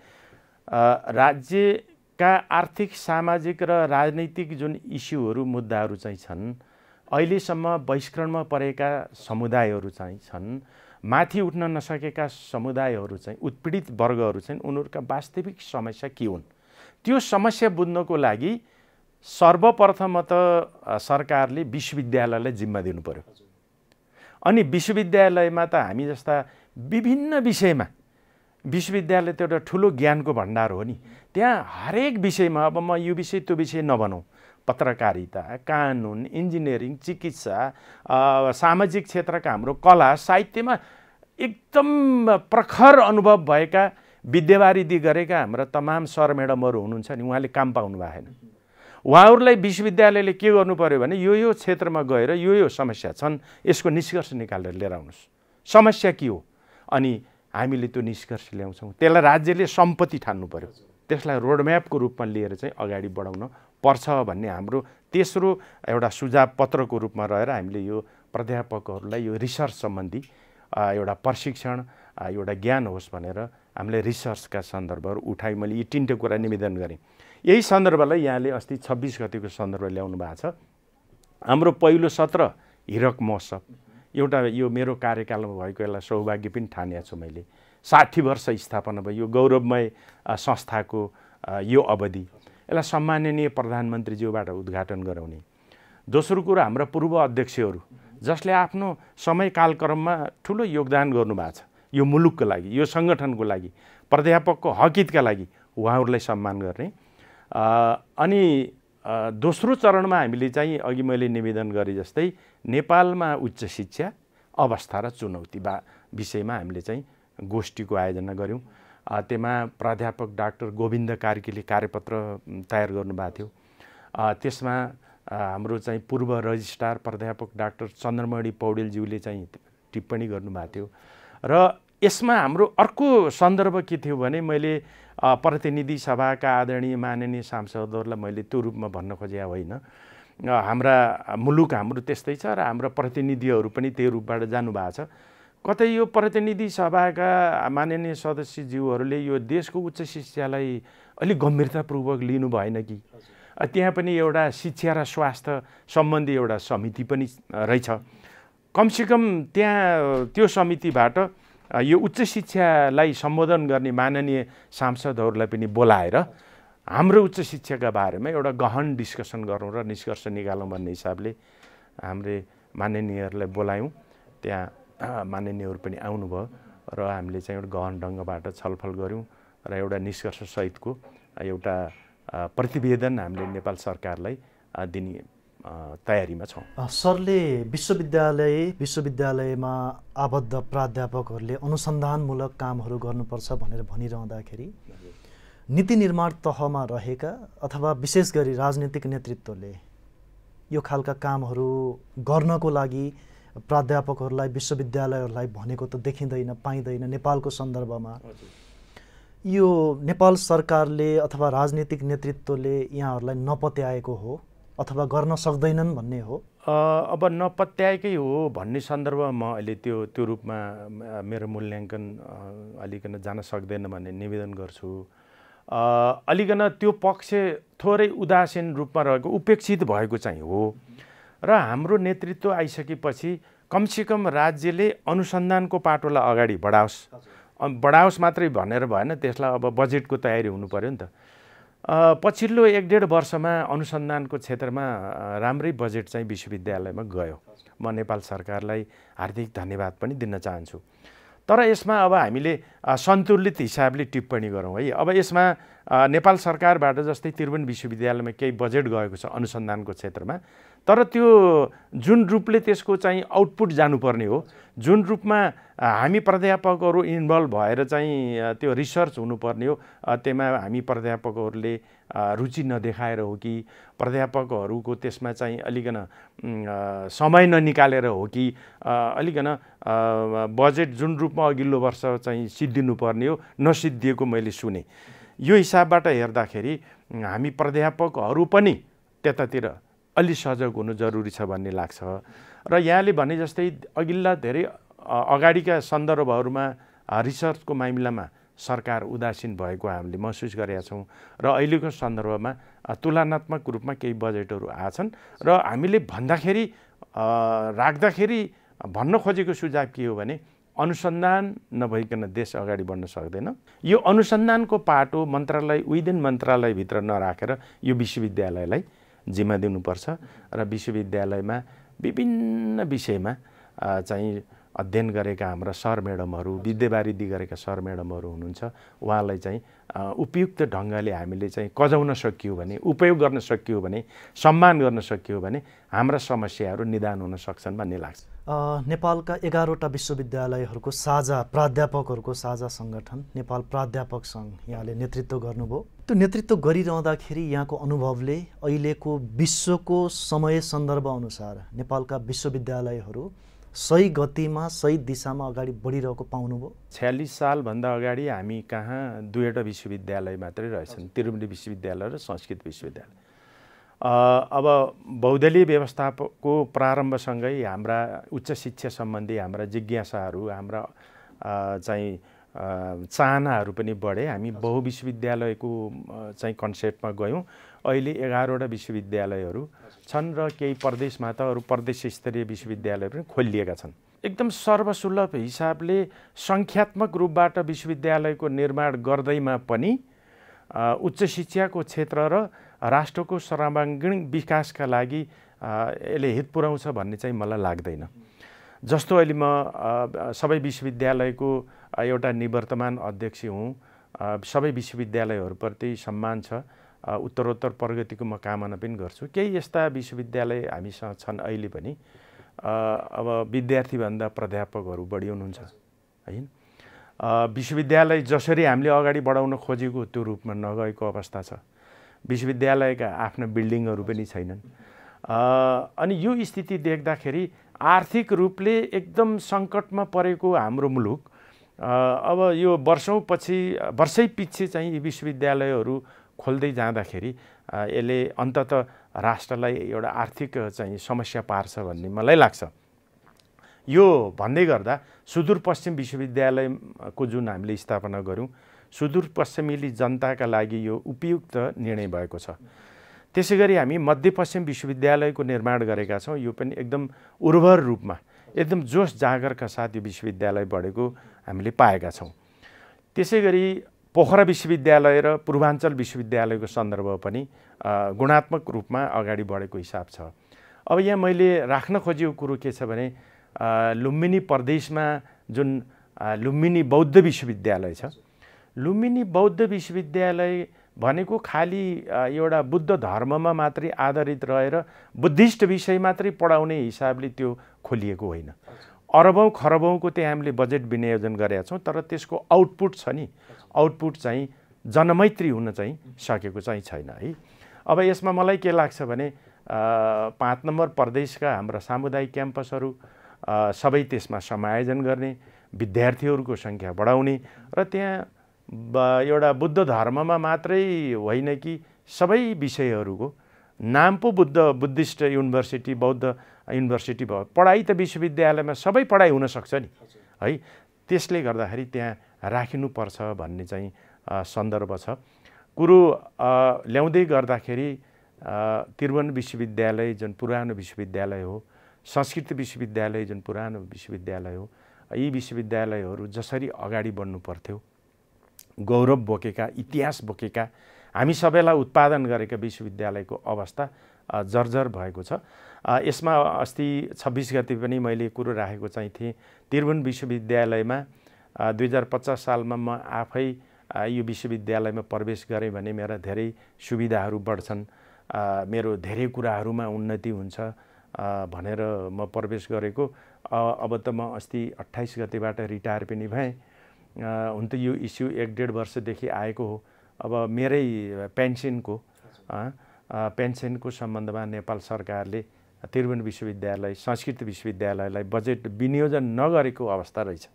राज्यका आर्थिक सामाजिक र राजनैतिक जुन इस्युहरू मुद्दाहरू चाहिँ छन्, अहिलेसम्म बहिष्करणमा परेका समुदायहरू चाहिँ छन्, माथि उठ्न नसकेका समुदायहरू चाहिँ उत्पीडित वर्गहरू चाहिँ उनीहरूका वास्तविक समस्या के हुन्, त्यो समस्या बुझ्नको लागि सर्वप्रथम त सरकारले विश्वविद्यालयलाई जिम्मा दिनु पर्यो। अनि विश्वविद्यालयमा त हामी जस्ता विभिन्न विषयमा, विश्वविद्यालय त एउटा ठुलो ज्ञानको भण्डार हो नि, त्यहाँ हरेक विषयमा, अब म यो विषय त्यो विषय नभनौँ, पत्रकारिता, कानुन, इन्जिनियरिङ, चिकित्सा, सामाजिक क्षेत्रका हाम्रो कला साहित्यमा एकदम प्रखर अनुभव भएका विद्यावारिधि गरेका हाम्रा तमाम सर म्याडमहरू हुनुहुन्छ नि, उहाँले काम पाउनु भएन। उहाँहरूलाई विश्वविद्यालयले के गर्नु पर्यो भने यो क्षेत्रमा गएर यो समस्या छन्, यसको निष्कर्ष निकालेर लिएर आउनुहोस्, समस्या के हो, अनि हामीले त्यो निष्कर्ष ल्याउँछौँ। त्यसलाई राज्यले सम्पत्ति ठान्नु पर्यो, त्यसलाई रोडम्यापको रूपमा लिएर चाहिँ अगाडि बढाउन पर्छ भन्ने हाम्रो तेस्रो एउटा सुझाव पत्रको रूपमा रहेर हामीले यो प्राध्यापकहरूलाई यो रिसर्च सम्बन्धी एउटा प्रशिक्षण, एउटा ज्ञान होस् भनेर हामीले रिसर्चका सन्दर्भहरू उठाइ। मैले यी तिनवटा कुरा निवेदन गरेँ। यही सन्दर्भलाई यहाँले अस्ति 26 गतिको सन्दर्भ ल्याउनु भएको छ। हाम्रो पहिलो सत्र हिरक महोत्सव एउटा यो मेरो कार्यकालमा भएको यसलाई सौभाग्य पनि ठानेको छु मैले। 60 वर्ष स्थापना भयो यो गौरवमय संस्थाको यो अवधि, यसलाई सम्माननीय प्रधानमन्त्रीज्यूबाट उद्घाटन गराउने। दोस्रो कुरो हाम्रा पूर्व अध्यक्षहरू जसले आफ्नो समय कालक्रममा ठुलो योगदान गर्नुभएको छ यो मुलुकको लागि, यो सङ्गठनको लागि, प्राध्यापकको हकितका लागि, उहाँहरूलाई सम्मान गर्ने। अनि दोस्रो चरणमा हामीले चाहिँ अघि मैले निवेदन गरे जस्तै नेपालमा उच्च शिक्षा अवस्था र चुनौती विषयमा हामीले चाहिँ गोष्ठीको आयोजना गऱ्यौँ। त्यसमा प्राध्यापक डाक्टर गोविन्द कार्कीले कार्यपत्र तयार गर्नुभएको थियो। त्यसमा हाम्रो चाहिँ पूर्व रजिस्ट्रार प्राध्यापक डाक्टर चन्द्रमणि पौडेलज्यूले चाहिँ टिप्पणी गर्नुभएको थियो। र यसमा हाम्रो अर्को सन्दर्भ के थियो भने मैले प्रतिनिधि सभाका आदरणीय माननीय सांसदहरूलाई मैले त्यो रूपमा भन्न खोजेको होइन, हाम्रा मुलुक हाम्रो त्यस्तै छ र हाम्रा प्रतिनिधिहरू पनि त्यही रूपबाट जानुभएको छ। कतै यो प्रतिनिधि सभाका माननीय सदस्यज्यूहरूले यो देशको उच्च शिक्षालाई अलिक गम्भीरतापूर्वक लिनु भएन कि? त्यहाँ पनि एउटा शिक्षा र स्वास्थ्य सम्बन्धी एउटा समिति पनि रहेछ। कमसेकम त्यहाँ त्यो समितिबाट यो उच्च शिक्षालाई सम्बोधन गर्ने माननीय सांसदहरूलाई पनि बोलाएर हाम्रो उच्च शिक्षाका बारेमा एउटा गहन डिस्कसन गरौँ र निष्कर्ष निकालौँ भन्ने हिसाबले हामीले माननीयहरूलाई बोलायौँ। त्यहाँ माननीयहरू पनि आउनुभयो र हामीले चाहिँ एउटा गहन ढङ्गबाट छलफल गऱ्यौँ र एउटा निष्कर्षसहितको एउटा प्रतिवेदन हामीले नेपाल सरकारलाई दिने तयारीमा छौँ। सरले विश्वविद्यालयमा आबद्ध प्राध्यापकहरूले अनुसन्धानमूलक कामहरू गर्नुपर्छ भनेर भनिरहँदाखेरि नीति निर्माण तहमा रहेका अथवा विशेष गरी राजनीतिक नेतृत्वले यो खालका कामहरू गर्नको लागि प्राध्यापकहरूलाई विश्वविद्यालयहरूलाई भनेको त देखिँदैन, पाइँदैन। नेपालको सन्दर्भमा यो नेपाल सरकारले अथवा राजनीतिक नेतृत्वले यहाँहरूलाई नपत्याएको हो अथवा गर्न सक्दैनन् भन्ने हो? अब नपत्याएकै हो भन्ने सन्दर्भमा म अहिले त्यो रूपमा मेरो मूल्याङ्कन अलिकन जान सक्दैन भन्ने निवेदन गर्छु। अलिकन त्यो पक्ष थोरै उदासीन रूपमा रहेको, उपेक्षित भएको चाहिँ हो र हाम्रो नेतृत्व आइसकेपछि कमसेकम राज्यले अनुसन्धानको पाटोलाई अगाडि बढाओस् मात्रै भनेर भएन, त्यसलाई अब बजेटको तयारी हुनु पर्यो नि त। पछिल्लो 1-1.5 वर्षमा अनुसन्धानको क्षेत्रमा राम्रै बजेट चाहिँ विश्वविद्यालयमा गयो। म नेपाल सरकारलाई हार्दिक धन्यवाद पनि दिन चाहन्छु। तर यसमा अब हामीले सन्तुलित हिसाबले टिप्पणी गरौँ है। अब यसमा नेपाल सरकारबाट जस्तै त्रिभुवन विश्वविद्यालयमा केही बजेट गएको छ अनुसन्धानको क्षेत्रमा, तर त्यो जुन रूपले त्यसको चाहिँ आउटपुट जानुपर्ने हो, जुन रूपमा हामी प्राध्यापकहरू इन्भल्भ भएर चाहिँ त्यो रिसर्च हुनुपर्ने हो, त्यसमा हामी प्राध्यापकहरूले रुचि नदेखाएर हो कि प्राध्यापकहरूको त्यसमा चाहिँ अलिकन समय ननिकालेर हो कि अलिकन बजेट जुन रूपमा अघिल्लो वर्ष चाहिँ सिद्धिनुपर्ने हो नसिद्धिएको मैले सुने। यो हिसाबबाट हेर्दाखेरि हामी प्राध्यापकहरू पनि त्यतातिर अलि सजग हुनु जरुरी छ भन्ने लाग्छ। र यहाँले भने जस्तै अघिल्ला धेरै अगाडिका सन्दर्भहरूमा रिसर्चको मामिलामा सरकार उदासीन भएको हामीले महसुस गरेका छौँ र अहिलेको सन्दर्भमा तुलनात्मक रूपमा केही बजेटहरू आछन् र हामीले राख्दाखेरि भन्न खोजेको सुझाव के हो भने अनुसन्धान नभइकन देश अगाडि बढ्न सक्दैन। यो अनुसन्धानको पाटो मन्त्रालय विदिन मन्त्रालयभित्र नराखेर यो विश्वविद्यालयलाई जिम्मा दिनुपर्छ र विश्वविद्यालयमा विभिन्न विषयमा चाहिँ अध्ययन गरेका हाम्रा सर म्याडमहरू विद्यावारिधि गरेका सर म्याडमहरू हुनुहुन्छ उहाँलाई चाहिँ उपयुक्त ढङ्गले हामीले चाहिँ कजाउन सकियो भने उपयोग गर्न सकियो भने सम्मान गर्न सकियो भने हाम्रा समस्याहरू निदान हुन सक्छन् भन्ने लाग्छ। नेपालका 11वटा विश्वविद्यालयहरूको साझा प्राध्यापकहरूको साझा सङ्गठन नेपाल प्राध्यापक सङ्घ यहाँले नेतृत्व गर्नुभयो। त्यो नेतृत्व गरिरहँदाखेरि यहाँको अनुभवले अहिलेको विश्वको समय सन्दर्भ अनुसार नेपालका विश्वविद्यालयहरू सही गतिमा सही दिशामा अगाडि बढिरहेको पाउनुभयो? 46 सालभन्दा अगाडि हामी कहाँ 2वटा विश्वविद्यालय मात्रै रहेछन्, त्रिवेणी विश्वविद्यालय र संस्कृत विश्वविद्यालय। अब बहुदलीय व्यवस्थाको प्रारम्भसँगै हाम्रा उच्च शिक्षा सम्बन्धी हाम्रा जिज्ञासाहरू हाम्रा चाहिँ चाहनाहरू पनि बढे। हामी बहुविश्वविद्यालयको चाहिँ कन्सेप्टमा गयौँ। अहिले 11वटा विश्वविद्यालयहरू छन् र केही प्रदेशमा त अरू प्रदेश स्तरीय विश्वविद्यालय पनि खोलिएका छन्। एकदम सर्वसुलभ हिसाबले सङ्ख्यात्मक रूपबाट विश्वविद्यालयको निर्माण गर्दैमा पनि उच्च शिक्षाको क्षेत्र र राष्ट्रको सर्वाङ्गीण विकासका लागि यसले हित पुर्याउँछ भन्ने चाहिँ मलाई लाग्दैन। जस्तो अहिले म सबै विश्वविद्यालयको एउटा निवर्तमान अध्यक्ष हुँ। सबै विश्वविद्यालयहरूप्रति सम्मान छ, उत्तरोत्तर प्रगतिको म कामना पनि गर्छु। केही यस्ता विश्वविद्यालय हामीसँग छन् अहिले पनि अब विद्यार्थीभन्दा प्राध्यापकहरू बढी हुनुहुन्छ हैन। विश्वविद्यालय जसरी हामीले अगाडि बढाउन खोजेको त्यो रूपमा नगएको अवस्था छ। विश्वविद्यालयका आफ्ना बिल्डिङहरू पनि छैनन्। अनि यो स्थिति देख्दाखेरि आर्थिक रूपले एकदम सङ्कटमा परेको हाम्रो मुलुक अब यो वर्षै पछि चाहिँ यी विश्वविद्यालयहरू खोल्दै जाँदाखेरि यसले अन्ततः राष्ट्रलाई एउटा आर्थिक चाहिँ समस्या पार्छ भन्ने मलाई लाग्छ। यो भन्दै गर्दा सुदूरपश्चिम विश्वविद्यालयको जुन हामीले स्थापना गऱ्यौँ सुदूरपश्चिमेली जनताका लागि यो उपयुक्त निर्णय भएको छ। त्यसै गरी हामी मध्यपश्चिम विश्वविद्यालयको निर्माण गरेका छौँ। यो पनि एकदम उर्वर रूपमा एकदम जोस जागरका साथ यो विश्वविद्यालय बढेको हामीले पाएका छौँ। त्यसै गरी पोखरा विश्वविद्यालय र पूर्वाञ्चल विश्वविद्यालयको सन्दर्भ पनि गुणात्मक रूपमा अगाडि बढेको हिसाब छ। अब यहाँ मैले राख्न खोजेको कुरो के छ भने लुम्बिनी प्रदेशमा जुन लुम्बिनी बौद्ध विश्वविद्यालय छ, लुम्बिनी बौद्ध विश्वविद्यालय भनेको खालि एउटा बुद्ध धर्ममा मात्रै आधारित रहेर बुद्धिस्ट विषय मात्रै पढाउने हिसाबले त्यो खोलिएको होइन। अरबौँ खरबौँको त्यहाँ हामीले बजेट विनियोजन गरेका छौँ, तर त्यसको आउटपुट छ नि, आउटपुट चाहिँ जनमैत्री हुन चाहिँ सकेको चाहिँ छैन है। अब यसमा मलाई के लाग्छ भने 5 नम्बर प्रदेशका हाम्रा सामुदायिक क्याम्पसहरू सबै त्यसमा समायोजन गर्ने, विद्यार्थीहरूको सङ्ख्या बढाउने र त्यहाँ एउटा बुद्ध धर्ममा मात्रै होइन कि सबै विषयहरूको नाम पो बुद्धिस्ट युनिभर्सिटी बौद्ध युनिभर्सिटी भयो, पढाइ त विश्वविद्यालयमा सबै पढाइ हुनसक्छ नि है। त्यसले गर्दाखेरि त्यहाँ राखिनुपर्छ भन्ने चाहिँ सन्दर्भ छ। कुरो ल्याउँदै गर्दाखेरि त्रिभुवन विश्वविद्यालय जुन पुरानो विश्वविद्यालय हो, संस्कृत विश्वविद्यालय जुन पुरानो विश्वविद्यालय हो, यी विश्वविद्यालयहरू जसरी अगाडि बढ्नु पर्थ्यो, गौरव बोकेका इतिहास बोकेका हामी सबैलाई उत्पादन गरेका विश्वविद्यालयको अवस्था जर्जर भएको छ। यसमा अस्ति 26 गते पनि मैले कुरो राखेको चाहिँ थिएँ। त्रिभुवन विश्वविद्यालयमा 2050 सालमा म आफै यो विश्वविद्यालयमा प्रवेश गरेँ भने मेरा धेरै सुविधाहरू बढ्छन्, मेरो धेरै कुराहरूमा उन्नति हुन्छ भनेर म प्रवेश गरेको। अब त म अस्ति 28 गतेबाट रिटायर पनि भएँ। हुन त यो इस्यु 1-1.5 वर्षदेखि आएको हो। अब मेरै पेन्सनको सम्बन्धमा नेपाल सरकारले त्रिभुवन विश्वविद्यालय संस्कृत विश्वविद्यालयलाई बजेट विनियोजन नगरेको अवस्था रहेछ।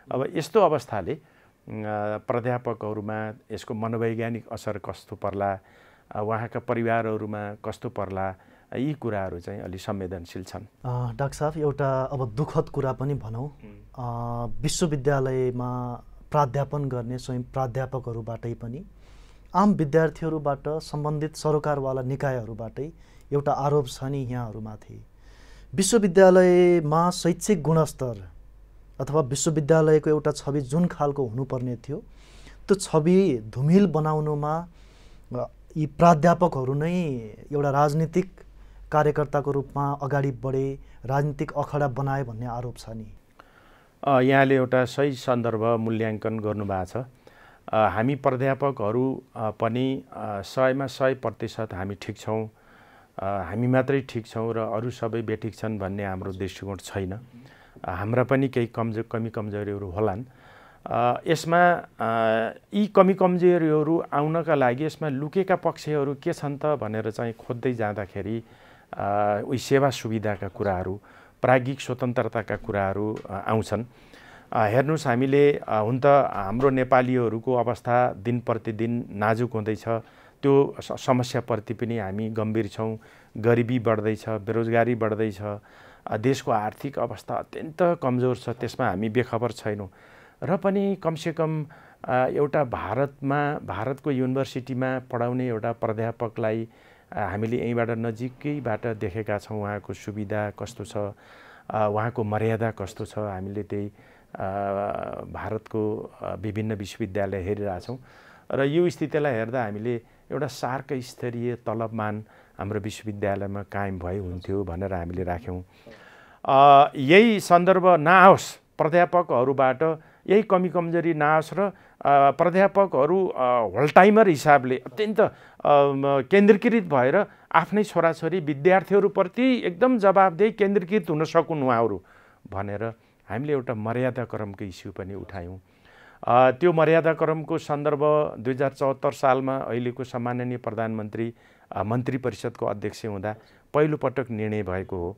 अब यस्तो अवस्थाले प्राध्यापकहरूमा यसको मनोवैज्ञानिक असर कस्तो पर्ला, उहाँका परिवारहरूमा कस्तो पर्ला यी कुराहरू चाहिँ अलि संवेदनशील छन्। डाक्टर साहब, एउटा अब दुःखद कुरा पनि भनौँ, विश्वविद्यालयमा प्राध्यापन गर्ने स्वयं प्राध्यापकहरूबाटै पनि आम विद्यार्थीहरूबाट सम्बन्धित सरोकारवाला निकायहरूबाटै एउटा आरोप छ नि यहाँहरूमाथि, विश्वविद्यालयमा शैक्षिक गुणस्तर अथवा विश्वविद्यालयको एउटा छवि जुन खालको हुनुपर्ने थियो त्यो छवि धुमिल बनाउनुमा यी प्राध्यापकहरू नै एउटा राजनीतिक कार्यकर्ताको रूपमा अगाडि बढे, राजनीतिक अखडा बनाए भन्ने आरोप छ नि। यहाँले एउटा सही सन्दर्भ मूल्याङ्कन गर्नुभएको छ। हामी प्राध्यापकहरू पनि 100मा 100% हामी ठिक छौँ, हामी मात्रै ठिक छौँ र अरू सबै बेठिक छन् भन्ने हाम्रो दृष्टिकोण छैन। हाम्रा पनि केही कमी कमजोरीहरू होलान्। यसमा यी कमी कमजोरीहरू आउनका लागि यसमा लुकेका पक्षहरू के छन् त भनेर चाहिँ खोज्दै जाँदाखेरि उही सेवा सुविधाका कुराहरू, प्राज्ञिक स्वतन्त्रताका कुराहरू आउँछन्। हेर्नुहोस्, हामीले हुन त हाम्रो नेपालीहरूको अवस्था दिन प्रतिदिन नाजुक हुँदैछ, त्यो समस्याप्रति पनि हामी गम्भीर छौँ। गरिबी बढ्दैछ, बेरोजगारी बढ्दैछ, देशको आर्थिक अवस्था अत्यन्त कमजोर छ, त्यसमा हामी बेखबर छैनौँ। र पनि कमसेकम एउटा भारतको युनिभर्सिटीमा पढाउने एउटा प्राध्यापकलाई हामीले यहीँबाट नजिकैबाट देखेका छौँ। उहाँको सुविधा कस्तो छ, उहाँको मर्यादा कस्तो छ, हामीले त्यही भारतको विभिन्न विश्वविद्यालय हेरिरहेछौँ। र यो स्थितिलाई हेर्दा हामीले एउटा सार्क स्तरीय तलबमान हाम्रो विश्वविद्यालयमा कायम भए हुन्थ्यो भनेर हामीले राख्यौँ। यही सन्दर्भ नआओस्, प्राध्यापकहरूबाट यही कमी कमजोरी नआओस् र प्राध्यापकहरू होल टाइमर हिसाबले अत्यन्त केन्द्रीकृत भएर आफ्नै छोराछोरी विद्यार्थीहरूप्रति एकदम जवाबदेही केन्द्रीकृत हुन सकुन् उहाँहरू भनेर हामीले एउटा मर्यादाक्रमको इस्यु पनि उठायौँ। त्यो मर्यादाक्रमको सन्दर्भ 2074 सालमा अहिलेको सम्माननीय प्रधानमन्त्री मन्त्री परिषदको अध्यक्ष हुँदा पहिलोपटक निर्णय भएको हो।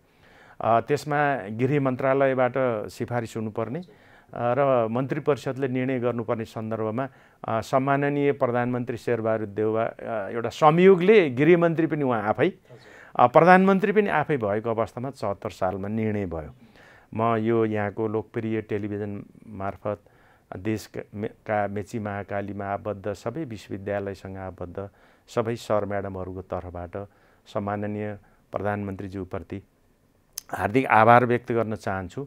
त्यसमा गृह मन्त्रालयबाट सिफारिस हुनुपर्ने र मन्त्री परिषदले निर्णय गर्नुपर्ने सन्दर्भमा सम्माननीय प्रधानमन्त्री शेरबहादुर देउवा एउटा संयोगले गृहमन्त्री पनि उहाँ आफै, प्रधानमन्त्री पनि आफै भएको अवस्थामा 74 सालमा निर्णय भयो। म यो यहाँको लोकप्रिय टेलिभिजन मार्फत देशका मेची महाकालीमा आबद्ध सबै विश्वविद्यालयसँग आबद्ध सबै सर म्याडमहरूको तर्फबाट सम्माननीय प्रधानमन्त्रीज्यूप्रति हार्दिक आभार व्यक्त गर्न चाहन्छु,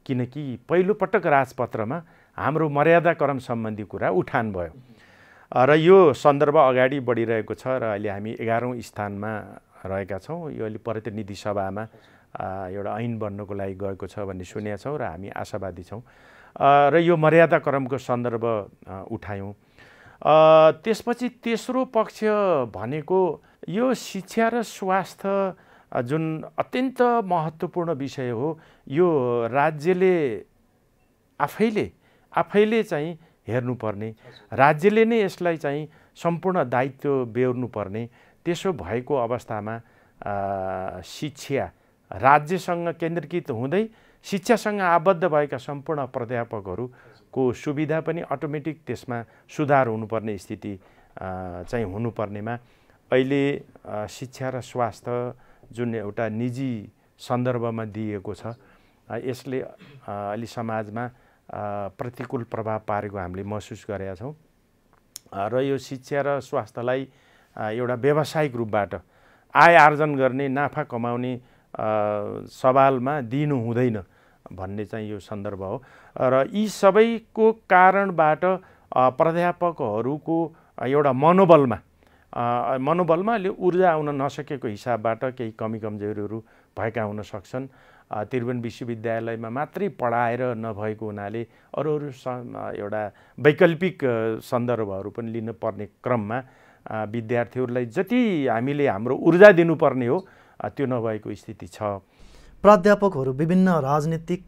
किनकि पहिलोपटक राजपत्रमा हाम्रो मर्यादाक्रम सम्बन्धी कुरा उठान भयो र यो सन्दर्भ अगाडि बढिरहेको छ र अहिले हामी 11औं स्थानमा रहेका छौँ। यो अहिले प्रतिनिधि सभामा एउटा ऐन बन्नको लागि गएको छ भन्ने सुनेका छौँ र हामी आशावादी छौँ र यो मर्यादाक्रमको सन्दर्भ उठायौँ। त्यसपछि तेस्रो पक्ष भनेको यो शिक्षा र स्वास्थ्य जुन अत्यन्त महत्त्वपूर्ण विषय हो, यो राज्यले आफैले चाहिँ हेर्नुपर्ने, राज्यले नै यसलाई चाहिँ सम्पूर्ण दायित्व बेहोर्नुपर्ने। त्यसो भएको अवस्थामा शिक्षा राज्यसँग केन्द्रीकृत हुँदै शिक्षासँग आबद्ध भएका सम्पूर्ण प्राध्यापकहरूको सुविधा पनि अटोमेटिक त्यसमा सुधार हुनुपर्ने स्थिति चाहिँ हुनुपर्नेमा अहिले शिक्षा र स्वास्थ्य जुन एउटा निजी सन्दर्भमा दिएको छ, यसले अलि समाजमा प्रतिकूल प्रभाव पारेको हामीले महसुस गरेका छौँ र यो शिक्षा र स्वास्थ्यलाई एउटा व्यावसायिक रूपबाट आय आर्जन गर्ने, नाफा कमाउने सवालमा दिनु हुँदैन भन्ने चाहिँ यो सन्दर्भ हो र यी सबैको कारणबाट प्राध्यापकहरूको एउटा मनोबलमा ऊर्जा आउन नसकेको हिसाबबाट केही कमी कमजोरीहरू भएका हुन सक्छन्। त्रिभुवन विश्वविद्यालयमा मात्रै पढाएर नभएको हुनाले अरू एउटा वैकल्पिक सन्दर्भहरू पनि लिनुपर्ने क्रममा विद्यार्थीहरूलाई जति हामीले हाम्रो ऊर्जा दिनुपर्ने हो त्यो नभएको स्थिति छ। प्राध्यापकहरू विभिन्न राजनीतिक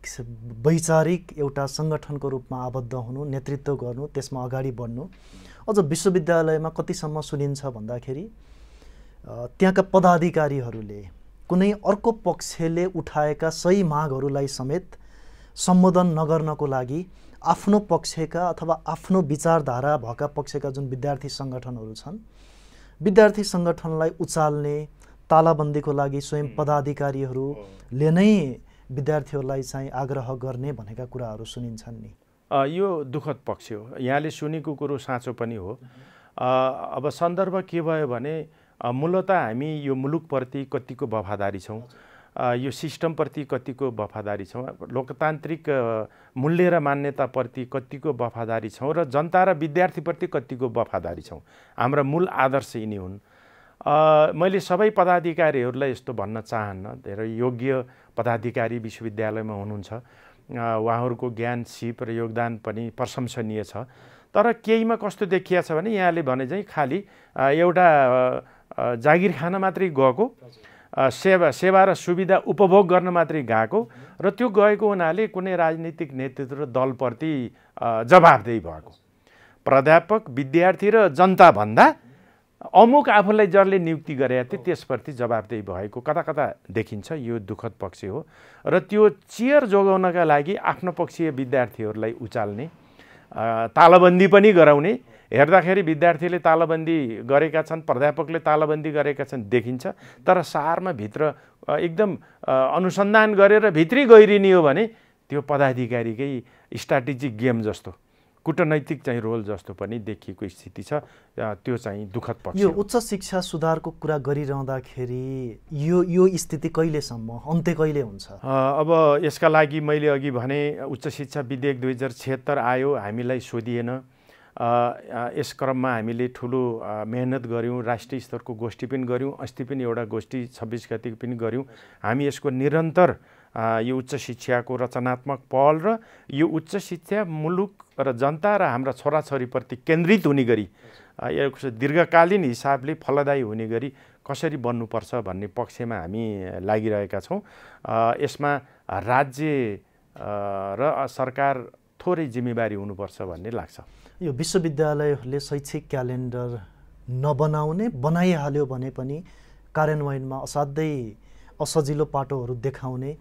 वैचारिक एउटा सङ्गठनको रूपमा आबद्ध हुनु, नेतृत्व गर्नु, त्यसमा अगाडि बढ्नु अझ विश्वविद्यालयमा कतिसम्म सुनिन्छ भन्दाखेरि त्यहाँका पदाधिकारीहरूले कुनै अर्को पक्षले उठाएका सही मागहरूलाई समेत सम्बोधन नगर्नको लागि आफ्नो पक्षका अथवा आफ्नो विचारधारा भएका पक्षका जुन विद्यार्थी सङ्गठनहरू छन्, विद्यार्थी सङ्गठनलाई उचाल्ने, तालाबन्दीको लागि स्वयं पदाधिकारीहरूले नै विद्यार्थीहरूलाई चाहिँ आग्रह गर्ने भनेका कुराहरू सुनिन्छन् नि। यो दुःखद पक्ष हो। यहाँले सुनेको कुरो साँचो पनि हो। अब सन्दर्भ के भयो भने मूलतः हामी यो मुलुकप्रति कतिको वफादारी छौँ, यो सिस्टमप्रति कतिको वफादारी छौँ, लोकतान्त्रिक मूल्य र मान्यताप्रति कतिको वफादारी छौँ र जनता र विद्यार्थीप्रति कतिको वफादारी छौँ। हाम्रा मूल आदर्श यिनी हुन्। मैले सबै पदाधिकारीहरूलाई यस्तो भन्न चाहन्न, धेरै योग्य पदाधिकारी विश्वविद्यालयमा हुनुहुन्छ, उहाँहरूको ज्ञान सिप र योगदान पनि प्रशंसनीय छ। तर केहीमा कस्तो देखिया छ भने यहाँले भने चाहिँ खालि एउटा जागिर खान मात्रै गएको, सेवा र सुविधा उपभोग गर्न मात्रै गएको र त्यो गएको हुनाले कुनै राजनीतिक नेतृत्व र दलप्रति जवाबदेही भएको। प्राध्यापक, विद्यार्थी र जनता भन्दा अमुक आफूलाई जसले नियुक्ति गरेका थिए त्यसप्रति जवाबदेही भएको कता कता देखिन्छ। यो दुःखद पक्ष हो र त्यो चेयर जोगाउनका लागि आफ्नो पक्षीय विद्यार्थीहरूलाई उचाल्ने, तालाबन्दी पनि गराउने, हेर्दाखेरि विद्यार्थीले तालाबन्दी गरेका छन्, प्राध्यापकले तालाबन्दी गरेका छन् देखिन्छ। तर सारमा भित्र एकदम अनुसन्धान गरेर भित्री गहिरिने हो भने त्यो पदाधिकारीकै स्ट्राटेजिक गेम जस्तो, कूटनैतिक चाहिँ रोल जस्तो पनि देखिएको स्थिति छ। त्यो चाहिँ दुःखद पक्ष। यो उच्च शिक्षा सुधारको कुरा गरिरहँदाखेरि यो स्थिति कहिलेसम्म, अन्त्य कहिले हुन्छ? अब यसका लागि मैले अघि भने उच्च शिक्षा विधेयक 2076 आयो, हामीलाई सोधिएन। यस क्रममा हामीले ठुलो मेहनत गऱ्यौँ, राष्ट्रिय स्तरको गोष्ठी पनि गऱ्यौँ, अस्ति पनि एउटा गोष्ठी 26 गते पनि गऱ्यौँ। हामी यसको निरन्तर यो उच्च शिक्षाको रचनात्मक पहल र यो उच्च शिक्षा मुलुक र जनता र हाम्रा छोराछोरीप्रति केन्द्रित हुने गरी यसको दीर्घकालीन हिसाबले फलदायी हुने गरी कसरी बन्नुपर्छ भन्ने पक्षमा हामी लागिरहेका छौँ। यसमा राज्य र सरकार थोरै जिम्मेवारी हुनुपर्छ भन्ने लाग्छ। यो विश्वविद्यालयहरूले शैक्षिक क्यालेन्डर नबनाउने, बनाइहाल्यो भने पनि कार्यान्वयनमा असाध्यै असजिलो पाटोहरू देखाउने,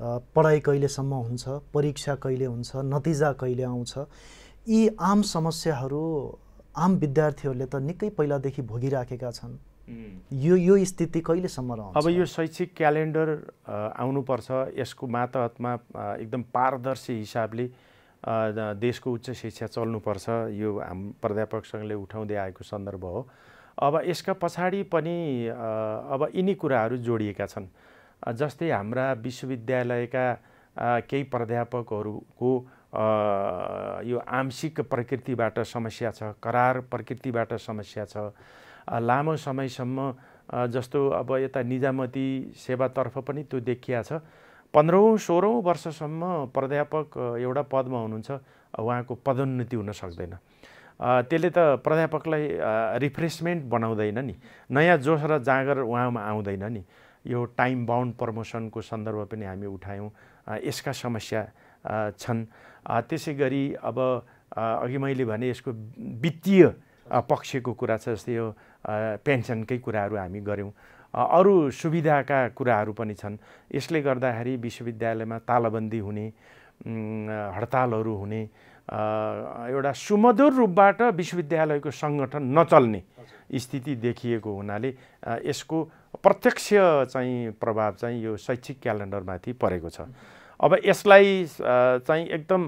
पढाइ कहिलेसम्म हुन्छ, परीक्षा कहिले हुन्छ, नतिजा कहिले आउँछ, यी आम समस्याहरू आम विद्यार्थीहरूले त निकै पहिलादेखि भोगिराखेका छन्। यो स्थिति कहिलेसम्म रहन्छ? अब यो शैक्षिक क्यालेन्डर आउनुपर्छ, यसको मातहतमा एकदम पारदर्शी हिसाबले देशको उच्च शिक्षा चल्नुपर्छ। यो हाम प्राध्यापकसँगले उठाउँदै आएको सन्दर्भ हो। अब यसका पछाडि पनि अब यिनी कुराहरू जोडिएका छन्। जस्तै हाम्रा विश्वविद्यालयका केही प्राध्यापकहरूको यो आंशिक प्रकृतिबाट समस्या छ, करार प्रकृतिबाट समस्या छ। लामो समयसम्म जस्तो अब यता निजामती सेवातर्फ पनि त्यो देखिया छ। 15औं-16औं वर्षसम्म प्राध्यापक एउटा पदमा हुनुहुन्छ, उहाँको पदोन्नति हुन सक्दैन। त्यसले त प्राध्यापकलाई रिफ्रेसमेन्ट बनाउँदैन नि, नयाँ जोस र जाँगर उहाँमा आउँदैन नि। यो टाइम बाउन्ड प्रमोसनको सन्दर्भ पनि हामी उठायौँ। यसका समस्या छन्। त्यसै गरी अब अघि मैले भने यसको वित्तीय पक्षको कुरा छ, जस्तै यो पेन्सनकै कुराहरू हामी गऱ्यौँ। अरू सुविधाका कुराहरू पनि छन्। यसले गर्दाखेरि विश्वविद्यालयमा तालाबन्दी हुने, हडतालहरू हुने, एउटा सुमधुर रूपबाट विश्वविद्यालयको सङ्गठन नचल्ने स्थिति देखिएको हुनाले यसको प्रत्यक्ष चाहिँ प्रभाव चाहिँ यो शैक्षिक क्यालेन्डरमाथि परेको छ। अब यसलाई चाहिँ एकदम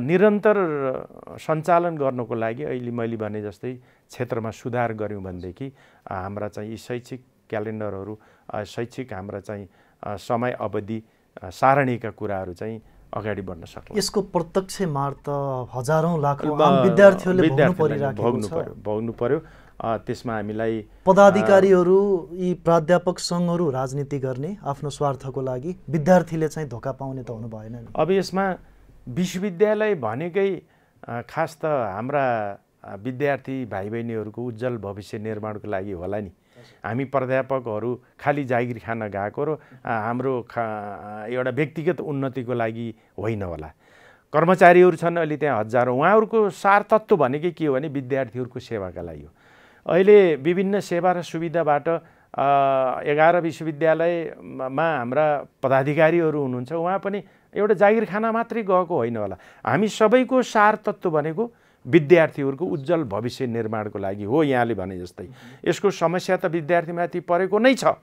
निरन्तर सञ्चालन गर्नको लागि अहिले मैले भने जस्तै क्षेत्रमा सुधार गऱ्यौँ भनेदेखि हाम्रा चाहिँ यी शैक्षिक क्यालेन्डरहरू, शैक्षिक हाम्रा चाहिँ समय अवधि सारणीका कुराहरू चाहिँ अगाडि बढ्न सक्छ। यसको प्रत्यक्ष मार त हजारौं लाखौं आम विद्यार्थीहरूले भोग्नु पर्यो। त्यसमा हामीलाई पदाधिकारीहरू, यी प्राध्यापक सङ्घहरू राजनीति गर्ने आफ्नो स्वार्थको लागि, विद्यार्थीले चाहिँ धोका पाउने त हुनु भएन नि। अब यसमा विश्वविद्यालय भनेकै खास त हाम्रा विद्यार्थी भाइ बहिनीहरूको उज्जवल भविष्य निर्माणको लागि होला नि। हामी प्राध्यापकहरू खालि जागिर खान गएको र हाम्रो एउटा व्यक्तिगत उन्नतिको लागि होइन होला। कर्मचारीहरू छन् अहिले त्यहाँ हजारौँ, उहाँहरूको सार तत्त्व भनेकै के हो भने विद्यार्थीहरूको सेवाका लागि हो। अहिले विभिन्न सेवा र सुविधाबाट 11 विश्वविद्यालयमा हाम्रा पदाधिकारीहरू हुनुहुन्छ, उहाँ पनि एउटा जागिर खाना मात्रै गएको होइन होला। हामी सबैको सार तत्त्व भनेको विद्यार्थीहरूको उज्जवल भविष्य निर्माणको लागि हो। यहाँले भने जस्तै यसको समस्या त विद्यार्थीमाथि परेको नै छ।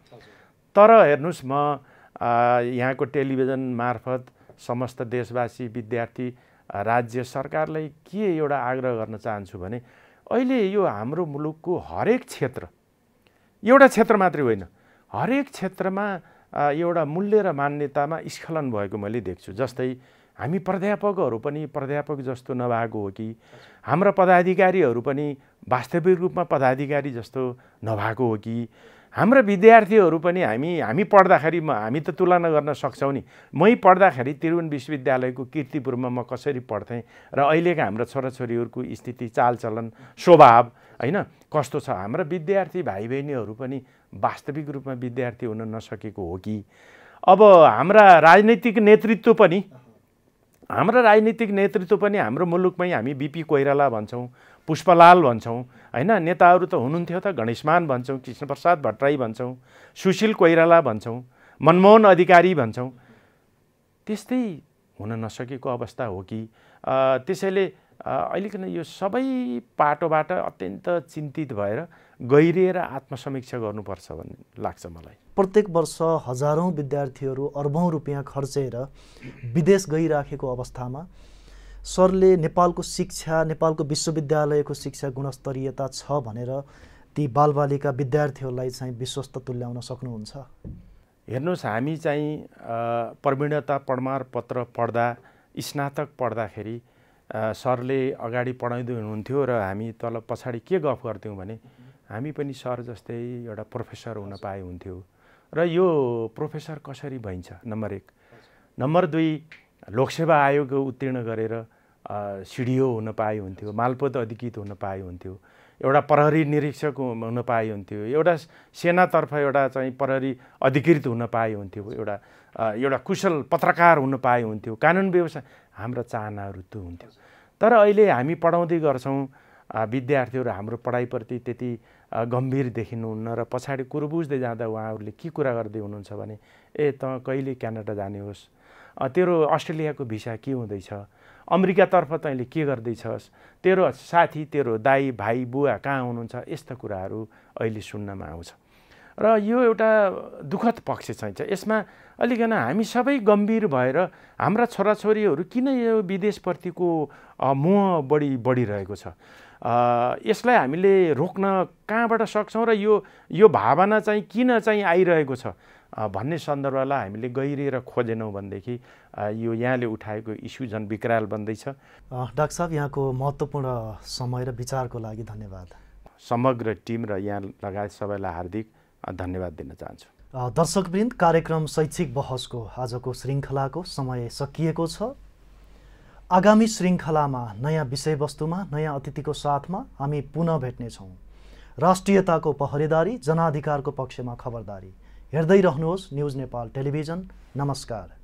तर हेर्नुहोस्, म यहाँको टेलिभिजन मार्फत समस्त देशवासी, विद्यार्थी, राज्य सरकारलाई के एउटा आग्रह गर्न चाहन्छु भने अहिले यो हाम्रो मुलुकको हरेक क्षेत्र, एउटा क्षेत्र मात्रै होइन, हरेक क्षेत्रमा एउटा मूल्य र मान्यतामा स्खलन भएको मैले देख्छु। जस्तै हामी प्राध्यापकहरू पनि प्राध्यापक जस्तो नभएको हो कि हाम्रा पदाधिकारीहरू पनि वास्तविक रूपमा पदाधिकारी जस्तो नभएको हो कि हाम्रा विद्यार्थीहरू पनि हामी पढ्दाखेरि हामी त तुलना गर्न सक्छौँ नि। मै पढ्दाखेरि त्रिभुवन विश्वविद्यालयको कीर्तिपुरमा म कसरी पढ्थेँ र अहिलेका हाम्रा छोराछोरीहरूको स्थिति, चालचलन, स्वभाव होइन कस्तो छ। हाम्रा विद्यार्थी भाइ बहिनीहरू पनि वास्तविक रूपमा विद्यार्थी हुन नसकेको हो कि अब हाम्रा राजनैतिक नेतृत्व पनि हाम्रो मुलुकमै हामी बिपी कोइराला भन्छौँ, पुष्पलाल भन्छौँ होइन, नेताहरू त हुनुहुन्थ्यो त, गणेशमान भन्छौँ, कृष्णप्रसाद भट्टराई भन्छौँ, सुशील कोइराला भन्छौँ, मनमोहन अधिकारी भन्छौँ। त्यस्तै हुन नसकेको अवस्था हो कि त्यसैले अहिलेको यो सबै पाटोबाट अत्यन्त चिन्तित भएर गहिरिएर आत्मसमीक्षा गर्नुपर्छ भन्ने लाग्छ मलाई। प्रत्येक वर्ष हजारौँ विद्यार्थीहरू अर्बौँ रुपियाँ खर्चेर विदेश गइराखेको अवस्थामा सरले नेपालको शिक्षा, नेपालको विश्वविद्यालयको शिक्षा गुणस्तरीयता छ भनेर ती बालबालिका विद्यार्थीहरूलाई चाहिँ विश्वस्त तुल्याउन सक्नुहुन्छ? हेर्नुहोस्, हामी चाहिँ प्रवीणता प्रमाणपत्र पढ्दा, स्नातक पढ्दाखेरि सरले अगाडि पढाउँदै हुनुहुन्थ्यो र हामी तल पछाडि के गफ गर्थ्यौँ भने हामी पनि सर जस्तै एउटा प्रोफेसर हुन पाए हुन्थ्यो। र यो प्रोफेसर कसरी भइन्छ? नम्बर 1। नम्बर 2, लोकसेवा आयोग उत्तीर्ण गरेर सिडिओ हुन पाए हुन्थ्यो, मालपोत अधिकृत हुन पाए हुन्थ्यो, एउटा प्रहरी निरीक्षक हुन पाए हुन्थ्यो, एउटा सेनातर्फ एउटा चाहिँ प्रहरी अधिकृत हुन पाए हुन्थ्यो, एउटा कुशल पत्रकार हुन पाए हुन्थ्यो, कानुन व्यवस्था। हाम्रा चाहनाहरू त्यो हुन्थ्यो। तर अहिले हामी पढाउँदै गर्छौँ, विद्यार्थीहरू हाम्रो पढाइप्रति त्यति गम्भीर देखिनुहुन्न र पछाडि कुरो बुझ्दै जाँदा उहाँहरूले के कुरा गर्दै हुनुहुन्छ भने त कहिले क्यानाडा जाने होस्, तेरो अस्ट्रेलियाको भिसा के हुँदैछ, अमेरिकातर्फ तैँले के गर्दैछस्, तेरो साथी, तेरो दाई, भाइ, बुवा कहाँ हुनुहुन्छ, यस्ता कुराहरू अहिले सुन्नमा आउँछ। र यो एउटा दुःखद पक्ष चाहिँ छ। यसमा अलिकन हामी सबै गम्भीर भएर हाम्रा छोराछोरीहरू किन यो विदेशप्रतिको मोह बढिरहेको छ, यसलाई हामीले रोक्न कहाँबाट सक्छौँ र यो भावना चाहिँ किन चाहिँ आइरहेको छ भन्ने सन्दर्भलाई हामीले गहिरिएर खोजेनौँ भनेदेखि यो यहाँले उठाएको इस्यु झन् विकराल बन्दैछ। डाक्टर साहब, यहाँको महत्त्वपूर्ण समय र विचारको लागि धन्यवाद। समग्र टिम र यहाँ लगायत सबैलाई हार्दिक धन्यवाद दिन चाहन्छु। दर्शकवृन्द, कार्यक्रम शैक्षिक बहसको आजको श्रृङ्खलाको समय सकिएको छ। आगामी श्रृङ्खलामा नयाँ विषयवस्तुमा, नयाँ अतिथिको साथमा हामी पुनः भेट्नेछौँ। राष्ट्रियताको पहरेदारी, जनाधिकारको पक्षमा खबरदारी। हेर्दै रहनुहोस् न्युज नेपाल टेलिभिजन। नमस्कार।